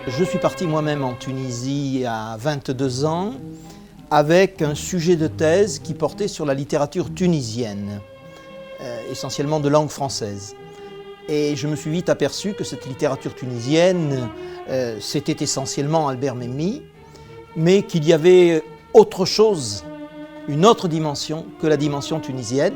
Je suis parti moi-même en Tunisie à 22 ans avec un sujet de thèse qui portait sur la littérature tunisienne, essentiellement de langue française. Et je me suis vite aperçu que cette littérature tunisienne, c'était essentiellement Albert Memmi, mais qu'il y avait autre chose, une autre dimension que la dimension tunisienne.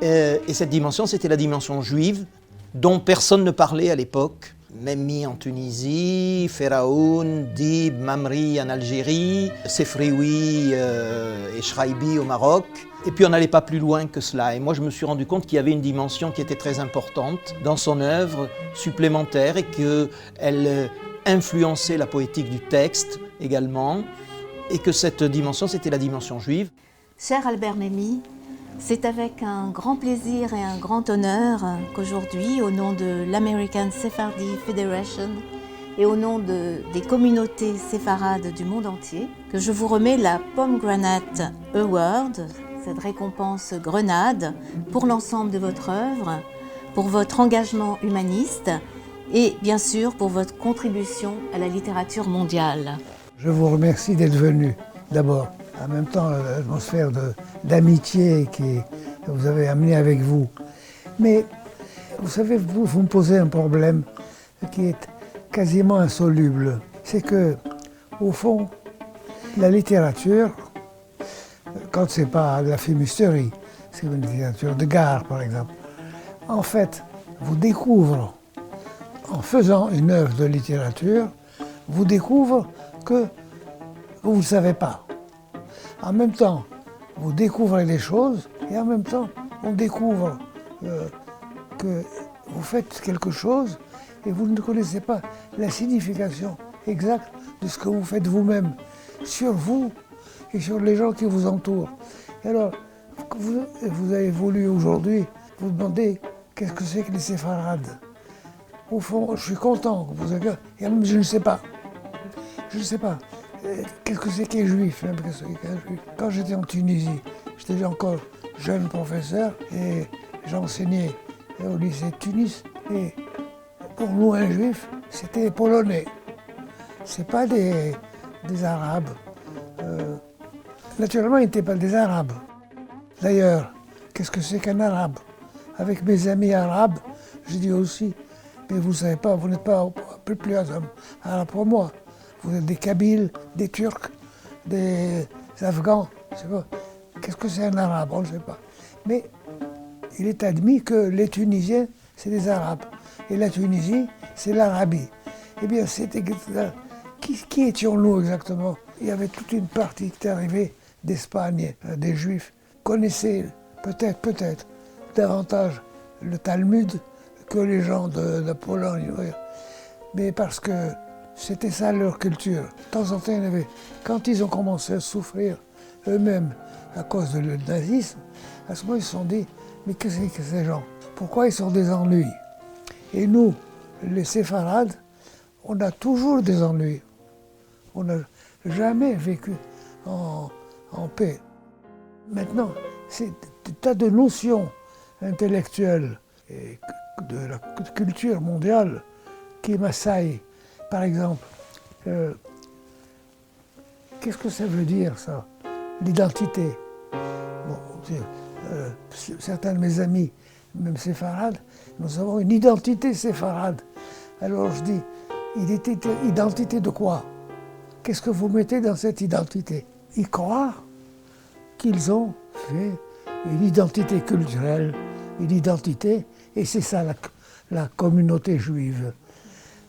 Et cette dimension, c'était la dimension juive, dont personne ne parlait à l'époque. Memmi en Tunisie, Feraoun, Dib, Mamri en Algérie, Sefrioui et Shraibi au Maroc. Et puis on n'allait pas plus loin que cela. Et moi je me suis rendu compte qu'il y avait une dimension qui était très importante dans son œuvre, supplémentaire, et qu'elle influençait la poétique du texte également, et que cette dimension, c'était la dimension juive. Cher Albert Memmi, c'est avec un grand plaisir et un grand honneur qu'aujourd'hui, au nom de l'American Sephardi Federation et au nom des communautés séfarades du monde entier, que je vous remets la Pomegranate Award, cette récompense grenade, pour l'ensemble de votre œuvre, pour votre engagement humaniste et bien sûr pour votre contribution à la littérature mondiale. Je vous remercie d'être venu, d'abord. En même temps, l'atmosphère d'amitié que vous avez amenée avec vous. Mais vous savez, vous me posez un problème qui est quasiment insoluble. C'est que, au fond, la littérature, quand c'est pas de la fumisterie, c'est une littérature de gare, par exemple, en fait, vous découvre, en faisant une œuvre de littérature, vous découvre que vous ne savez pas. En même temps, vous découvrez les choses et en même temps, on découvre que vous faites quelque chose et vous ne connaissez pas la signification exacte de ce que vous faites vous-même, sur vous et sur les gens qui vous entourent. Et alors, vous avez voulu aujourd'hui vous demander qu'est-ce que c'est que les séfarades. Au fond, je suis content que vous ayez... Et même, je ne sais pas. Je ne sais pas. Qu'est-ce que c'est qu'un juif, hein, Quand j'étais en Tunisie, j'étais encore jeune professeur et j'enseignais au lycée de Tunis. Et pour nous, un juif, c'était des Polonais. C'est pas des Arabes. Naturellement, ils n'étaient pas des Arabes. D'ailleurs, qu'est-ce que c'est qu'un Arabe? Avec mes amis arabes, je dis aussi, mais vous ne savez pas, vous n'êtes pas plus arabe pour moi. Vous êtes des Kabyles, des Turcs, des Afghans, je sais pas. Qu'est-ce que c'est un Arabe? On ne sait pas. Mais il est admis que les Tunisiens, c'est des Arabes. Et la Tunisie, c'est l'Arabie. Eh bien, c'était... Qui étions-nous exactement? Il y avait toute une partie qui était arrivée d'Espagne, des Juifs, connaissaient peut-être, davantage le Talmud que les gens de Pologne. Mais parce que c'était ça leur culture. De temps en temps, il y avait, quand ils ont commencé à souffrir eux-mêmes à cause du nazisme, à ce moment ils se sont dit, mais qu'est-ce que c'est que ces gens? Pourquoi ils sont des ennuis? Et nous, les séfarades, on a toujours des ennuis. On n'a jamais vécu en paix. Maintenant, c'est des tas de notions intellectuelles et de la culture mondiale qui m'assaillent. Par exemple, qu'est-ce que ça veut dire, ça? L'identité. Bon, certains de mes amis, même séfarades, nous avons une identité séfarade. Alors je dis, identité de quoi? Qu'est-ce que vous mettez dans cette identité? Ils croient qu'ils ont fait une identité culturelle, une identité, et c'est ça la communauté juive.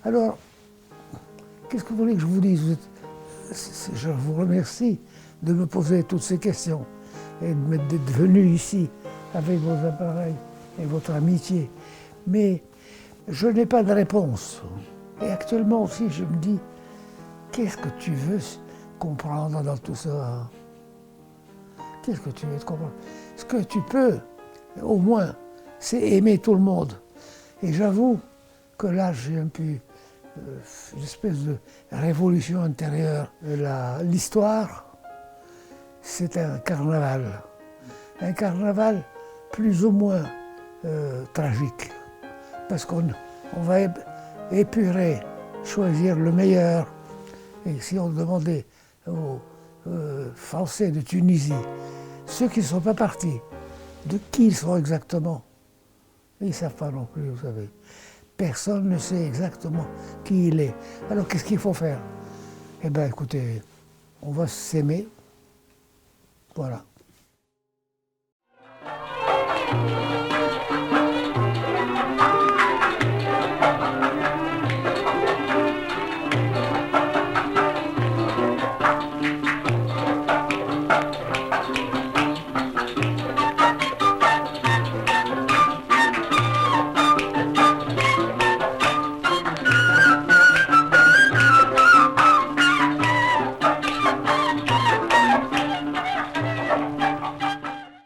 Alors, qu'est-ce que vous voulez que je vous dise? Je vous remercie de me poser toutes ces questions et d'être venu ici avec vos appareils et votre amitié. Mais je n'ai pas de réponse. Et actuellement aussi, je me dis, qu'est-ce que tu veux comprendre dans tout ça? Qu'est-ce que tu veux comprendre? Ce que tu peux, au moins, c'est aimer tout le monde. Et j'avoue que là, j'ai un peu une espèce de révolution intérieure. L'histoire, c'est un carnaval. Un carnaval plus ou moins tragique. Parce qu'on va épurer choisir le meilleur. Et si on demandait aux Français de Tunisie, ceux qui ne sont pas partis, de qui ils sont exactement, ils ne savent pas non plus, vous savez. Personne ne sait exactement qui il est. Alors qu'est-ce qu'il faut faire? Eh bien écoutez, on va s'aimer. Voilà.